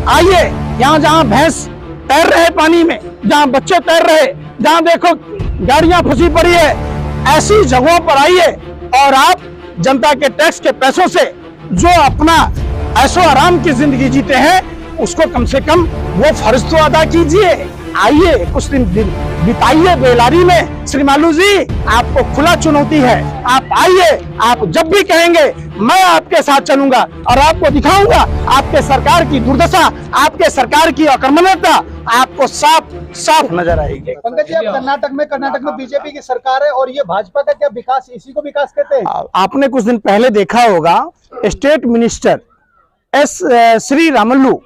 आइए, यहाँ जहाँ भैंस तैर रहे पानी में, जहाँ बच्चे तैर रहे, जहाँ देखो गाड़ियां फंसी पड़ी है, ऐसी जगहों पर आइए और आप जनता के टैक्स के पैसों से जो अपना ऐशो आराम की जिंदगी जीते हैं, उसको कम से कम वो फर्ज तो अदा कीजिए। आइए, कुछ दिन बिताइए बेलारी में। श्री मालू जी, आपको खुला चुनौती है, आप आइए। आप जब भी कहेंगे मैं आपके साथ चलूंगा और आपको दिखाऊंगा आपके सरकार की दुर्दशा, आपके सरकार की अकर्मण्यता आपको साफ साफ नजर आएगी। पंकज जी, अब कर्नाटक में बीजेपी की सरकार है और ये भाजपा का क्या विकास, इसी को विकास कहते हैं? आपने कुछ दिन पहले देखा होगा, स्टेट मिनिस्टर श्री रामुलु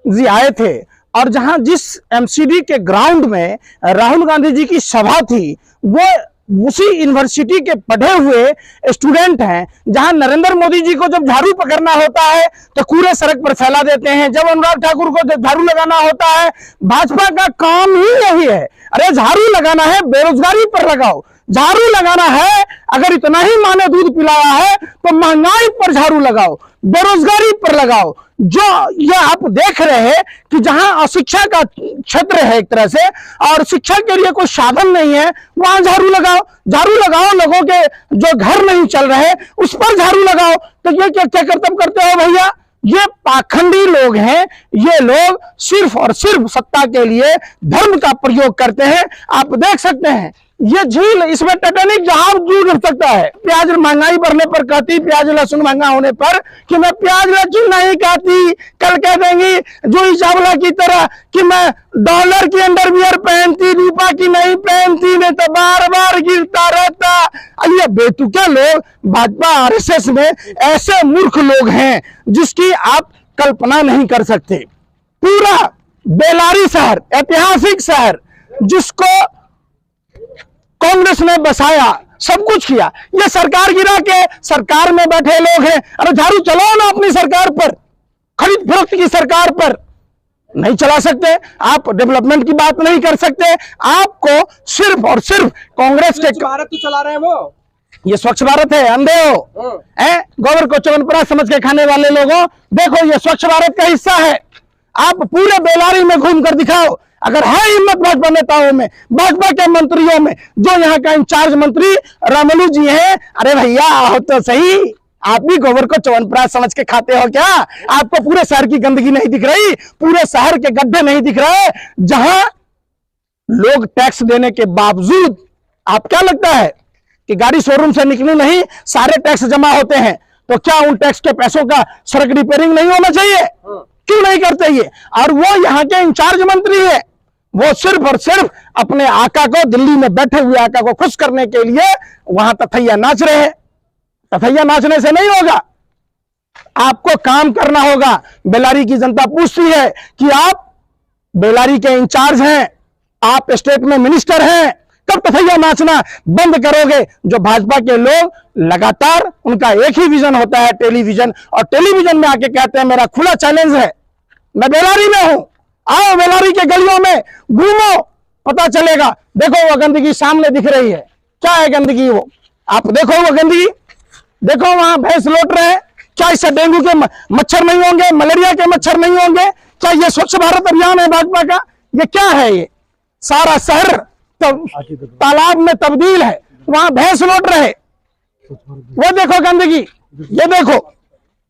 जी आए थे और जहां जिस एमसीडी के ग्राउंड में राहुल गांधी जी की सभा थी, वो उसी यूनिवर्सिटी के पढ़े हुए स्टूडेंट हैं। जहां नरेंद्र मोदी जी को जब झाड़ू पकड़ना होता है तो कूड़े सड़क पर फैला देते हैं, जब अनुराग ठाकुर को जब झाड़ू लगाना होता है, भाजपा का काम ही यही है। अरे झाड़ू लगाना है, बेरोजगारी पर लगाओ। झाड़ू लगाना है, अगर इतना ही माँ ने दूध पिलाया है तो महंगाई पर झाड़ू लगाओ, बेरोजगारी पर लगाओ। जो ये आप देख रहे हैं कि जहां अशिक्षा का क्षेत्र है एक तरह से, और शिक्षा के लिए कोई साधन नहीं है, वहां झाड़ू लगाओ। झाड़ू लगाओ, लोगों के जो घर नहीं चल रहे उस पर झाड़ू लगाओ। तो ये क्या क्या कर्तव्य करते हो भैया? ये पाखंडी लोग हैं। ये लोग सिर्फ और सिर्फ सत्ता के लिए धर्म का प्रयोग करते हैं। आप देख सकते हैं ये झील, इसमें टाइटैनिक जहाज डूब सकता है। प्याज महंगाई बढ़ने पर कहती, प्याज लहसुन महंगा होने पर कि मैं प्याज लहसुन नहीं खाती। कल कह देंगी जूही चावला की तरह कि मैं डॉलर की अंडरवियर पहनती, रूपा की नहीं पहनती, नहीं तो बार बार गिरता रहता। ये बेतुके लोग भाजपा आरएसएस में ऐसे मूर्ख लोग हैं जिसकी आप कल्पना नहीं कर सकते। पूरा बेलारी शहर, ऐतिहासिक शहर, जिसको कांग्रेस ने बसाया, सब कुछ किया, ये सरकार गिरा के सरकार में बैठे लोग हैं। अरे झाड़ू चलाओ ना अपनी सरकार पर, खरीद फरोख्त की सरकार पर नहीं चला सकते। आप डेवलपमेंट की बात नहीं कर सकते। आपको सिर्फ और सिर्फ कांग्रेस के भारत तो चला रहे हैं वो, ये स्वच्छ भारत है, अंधे हो गोबर को च्यवनप्राश समझ के खाने वाले लोगों। देखो ये स्वच्छ भारत का हिस्सा है। आप पूरे बेलारी में घूम कर दिखाओ। अगर है हिम्मत भाजपा नेताओं में, भाजपा के मंत्रियों में, जो यहाँ का इंचार्ज मंत्री रामुलु जी हैं, अरे भैया आओ तो सही। आप भी गोबर को च्यवनप्राश समझ के खाते हो क्या? आपको पूरे शहर की गंदगी नहीं दिख रही, पूरे शहर के गड्ढे नहीं दिख रहे, जहां लोग टैक्स देने के बावजूद, आप क्या लगता है कि गाड़ी शोरूम से निकली नहीं, सारे टैक्स जमा होते हैं, तो क्या उन टैक्स के पैसों का सड़क रिपेयरिंग नहीं होना चाहिए? क्यों नहीं करते ये? और वो यहाँ के इंचार्ज मंत्री है, वो सिर्फ और सिर्फ अपने आका को, दिल्ली में बैठे हुए आका को खुश करने के लिए वहां तथैया नाच रहे हैं। तथैया नाचने से नहीं होगा, आपको काम करना होगा। बेलारी की जनता पूछती है कि आप बेलारी के इंचार्ज हैं, आप स्टेट में मिनिस्टर हैं, कब तथैया नाचना बंद करोगे? जो भाजपा के लोग लगातार, उनका एक ही विजन होता है टेलीविजन, और टेलीविजन में आके कहते हैं मेरा खुला चैलेंज है, मैं बेलारी में हूं, आओ बेलारी के गलियों में घूमो, पता चलेगा। देखो वो गंदगी सामने दिख रही है, क्या है गंदगी? वो आप देखो, वो गंदगी देखो, वहां भैंस लौट रहे हैं। क्या इससे डेंगू के मच्छर नहीं होंगे, मलेरिया के मच्छर नहीं होंगे? क्या ये स्वच्छ भारत अभियान है भाजपा का? ये क्या है? ये सारा शहर तालाब में तब्दील है, वहां भैंस लौट रहे। वो देखो गंदगी, ये देखो,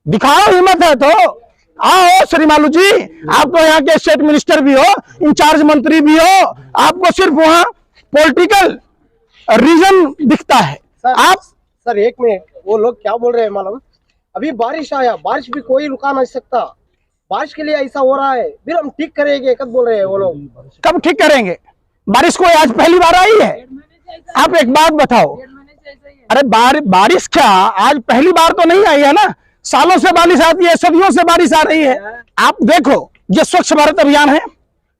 दिखाओ हिम्मत है तो आओ। श्री मालू जी, आप तो यहाँ के स्टेट मिनिस्टर भी हो, इंचार्ज मंत्री भी हो, आपको सिर्फ वहां पॉलिटिकल रीजन दिखता है। आप सर एक मिनट, वो लोग क्या बोल रहे हैं मालूम? अभी बारिश आया, बारिश भी कोई रुका नहीं सकता, बारिश के लिए ऐसा हो रहा है, फिर हम ठीक करेंगे, कब बोल रहे हैं वो लोग? कब ठीक करेंगे? बारिश कोई आज पहली बार आई है? आप एक बात बताओ, अरे बारिश क्या आज पहली बार तो नहीं आई है ना, सालों से बारिश आती है, सदियों से बारिश आ रही है। आप देखो, ये स्वच्छ भारत अभियान है,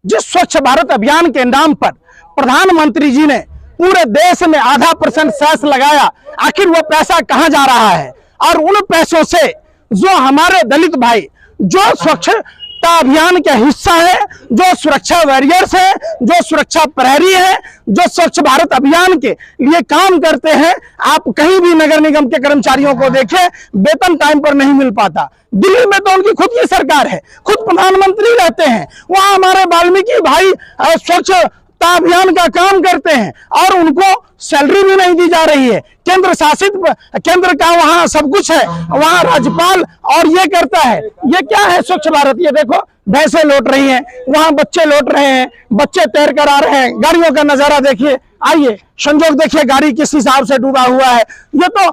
जिस स्वच्छ भारत अभियान के नाम पर प्रधानमंत्री जी ने पूरे देश में 0.5% सेस लगाया, आखिर वो पैसा कहां जा रहा है? और उन पैसों से जो हमारे दलित भाई जो स्वच्छ स्वच्छता अभियान का हिस्सा है, जो सुरक्षा वॉरियर्स है, जो सुरक्षा प्रहरी है, जो स्वच्छ भारत अभियान के लिए काम करते हैं। आप कहीं भी नगर निगम के कर्मचारियों को देखें, वेतन टाइम पर नहीं मिल पाता। दिल्ली में तो उनकी खुद की सरकार है, खुद प्रधानमंत्री रहते हैं, वहां हमारे वाल्मीकि भाई स्वच्छता अभियान का काम करते हैं और उनको सैलरी भी नहीं दी जा रही है। केंद्र का वहां सब कुछ है, वहां राज्यपाल और ये करता है। ये क्या है स्वच्छ भारत? ये देखो भैंसें लौट रही हैं, वहां बच्चे लौट रहे हैं, बच्चे तैर कर आ रहे हैं। गाड़ियों का नजारा देखिए, आइए संजोग देखिए गाड़ी किस हिसाब से डूबा हुआ है। ये तो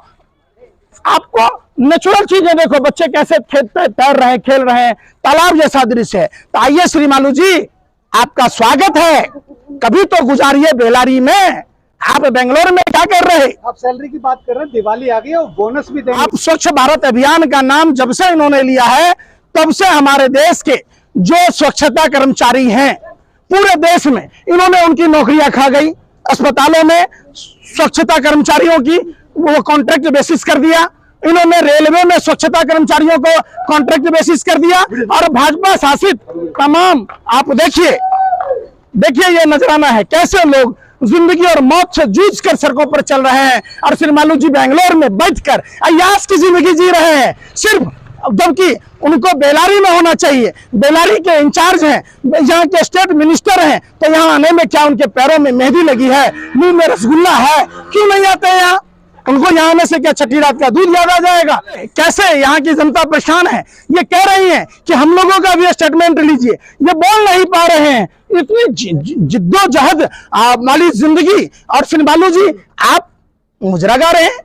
आपको नेचुरल चीजें देखो, बच्चे कैसे तैर रहे हैं, खेल रहे हैं, तालाब जैसा दृश्य है। तो आइए श्री मालू जी, आपका स्वागत है। कभी तो गुजारिए बेलारी में। आप बेंगलोर में क्या कर रहे? आप सैलरी की बात कर रहे हैं, दिवाली आ गई है और बोनस भी देंगे। आप स्वच्छ भारत अभियान का नाम जब से इन्होंने लिया है, तब से हमारे देश के जो स्वच्छता कर्मचारी हैं पूरे देश में, इन्होंने उनकी नौकरियां खा गई। अस्पतालों में स्वच्छता कर्मचारियों की वो कॉन्ट्रैक्ट बेसिस कर दिया, इन्होंने रेलवे में स्वच्छता कर्मचारियों को कॉन्ट्रैक्ट बेसिस कर दिया। और भाजपा शासित तमाम, आप देखिए ये नजराना है कैसे लोग जिंदगी और मौत से जूझ कर सड़कों पर चल रहे हैं। और श्री मालू जी बेंगलोर में बैठकर अय्याश की जिंदगी जी रहे हैं, सिर्फ जबकि उनको बेलारी में होना चाहिए। बेलारी के इंचार्ज हैं, यहाँ के स्टेट मिनिस्टर हैं, तो यहाँ आने में क्या उनके पैरों में मेहंदी लगी है, मुंह में रसगुल्ला है? क्यों नहीं आते यहाँ? उनको यहाँ आने से क्या छठी रात का दूध याद आ जाएगा? कैसे यहाँ की जनता परेशान है? ये कह रही है कि हम लोगों का भी स्टेटमेंट लीजिए, ये बोल नहीं पा रहे हैं। इतनी जिद्दोजहद वाली जिंदगी। और श्री मालू जी, आप मुजरा गा रहे हैं,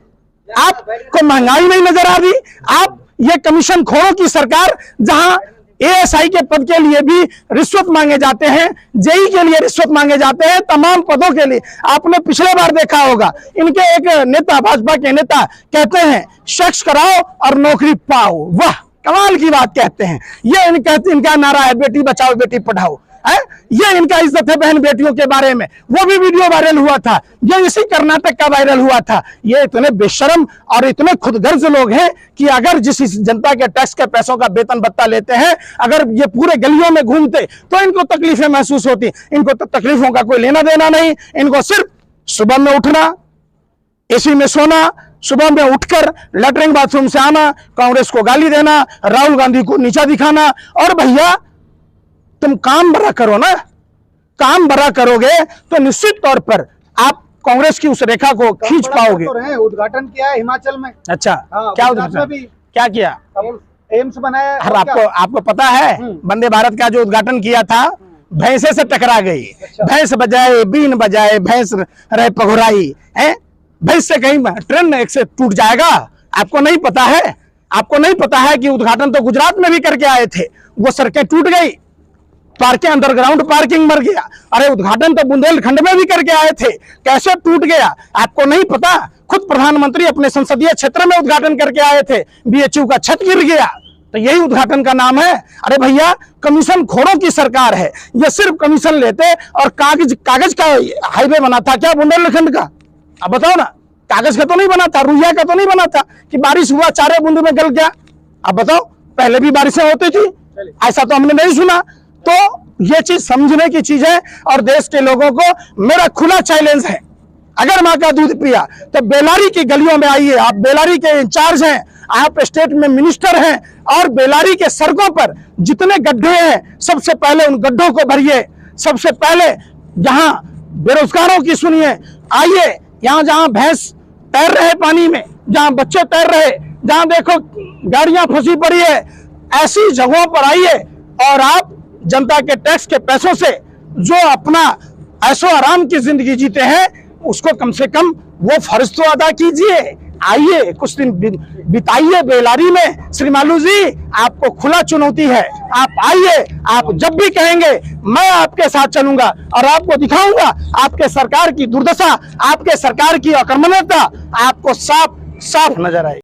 आपको महंगाई नहीं नजर आ रही। आप ये कमीशन खोरों की सरकार, जहां एएसआई के पद के लिए भी रिश्वत मांगे जाते हैं, जेई के लिए रिश्वत मांगे जाते हैं, तमाम पदों के लिए। आपने पिछले बार देखा होगा, इनके एक नेता, भाजपा के नेता कहते हैं सेक्स कराओ और नौकरी पाओ। वाह, कमाल की बात कहते हैं। ये इनका नारा है, बेटी बचाओ बेटी पढ़ाओ है। ये इनका इज्जत है बहन बेटियों के बारे में। वो भी वीडियो वायरल हुआ था, ये इसी कर्नाटक का वायरल हुआ था। ये इतने बेशर्म और इतने खुदगर्ज लोग हैं कि अगर जिस जनता के टैक्स के पैसों का वेतन भत्ता लेते हैं, अगर ये पूरे गलियों में घूमते तो इनको तकलीफें महसूस होती। इनको तो तकलीफों का कोई लेना देना नहीं। इनको सिर्फ सुबह में उठना, एसी में सोना, सुबह में उठकर लैट्रिन बाथरूम से आना, कांग्रेस को गाली देना, राहुल गांधी को नीचा दिखाना। और भैया तुम काम बड़ा करो ना, काम बड़ा करोगे तो निश्चित तौर पर आप कांग्रेस की उस रेखा को खींच पाओगे। उद्घाटन किया है हिमाचल में। अच्छा, क्या उद्घाटन क्या किया? एम्स बनाया। और आपको पता है वंदे भारत का जो उद्घाटन किया था, भैंसे से टकरा गई। भैंस बजाए, बीन बजाए, भैंस रहे पघुराई है। भैंस से कहीं ट्रेन एक से टूट जाएगा? आपको नहीं पता है? आपको नहीं पता है कि उद्घाटन तो गुजरात में भी करके आए थे, वो सड़कें टूट गई, पार्किंग अंडरग्राउंड पार्किंग मर गया। अरे उद्घाटन तो बुंदेलखंड में भी करके आए थे, कैसे टूट गया? आपको नहीं पता? खुद प्रधानमंत्री अपने संसदीय क्षेत्र में उद्घाटन करके आए थे, बीएचयू का छत गिर गया। तो यही उद्घाटन का नाम है? अरे भैया, कमीशन खोरों की सरकार है। ये सिर्फ कमीशन लेते और कागज का हाईवे बना था क्या बुंदेलखंड का? अब बताओ ना, कागज का तो नहीं बना था, रुइया का तो नहीं बना था कि बारिश हुआ चारे बूंद में गल गया। अब बताओ, पहले भी बारिशें होती थी, ऐसा तो हमने नहीं सुना। तो ये चीज समझने की चीज है। और देश के लोगों को मेरा खुला चैलेंज है, अगर माँ का दूध पिया तो बेलारी की गलियों में आइए। आप बेलारी के इंचार्ज हैं, आप स्टेट में मिनिस्टर हैं, और बेलारी के सड़कों पर जितने गड्ढे हैं, सबसे पहले उन गड्ढों को भरिए। सबसे पहले जहां बेरोजगारों की सुनिए, आइए यहाँ जहां भैंस तैर रहे पानी में, जहां बच्चे तैर रहे, जहां देखो गाड़ियां फंसी पड़ी है, ऐसी जगहों पर आइए और आप जनता के टैक्स के पैसों से जो अपना ऐशो आराम की जिंदगी जीते हैं, उसको कम से कम वो फर्ज तो अदा कीजिए। आइए कुछ दिन बिताइए बेलारी में। श्री मालू जी, आपको खुला चुनौती है, आप आइए। आप जब भी कहेंगे मैं आपके साथ चलूंगा और आपको दिखाऊंगा आपके सरकार की दुर्दशा, आपके सरकार की अकर्मण्यता आपको साफ साफ नजर आए।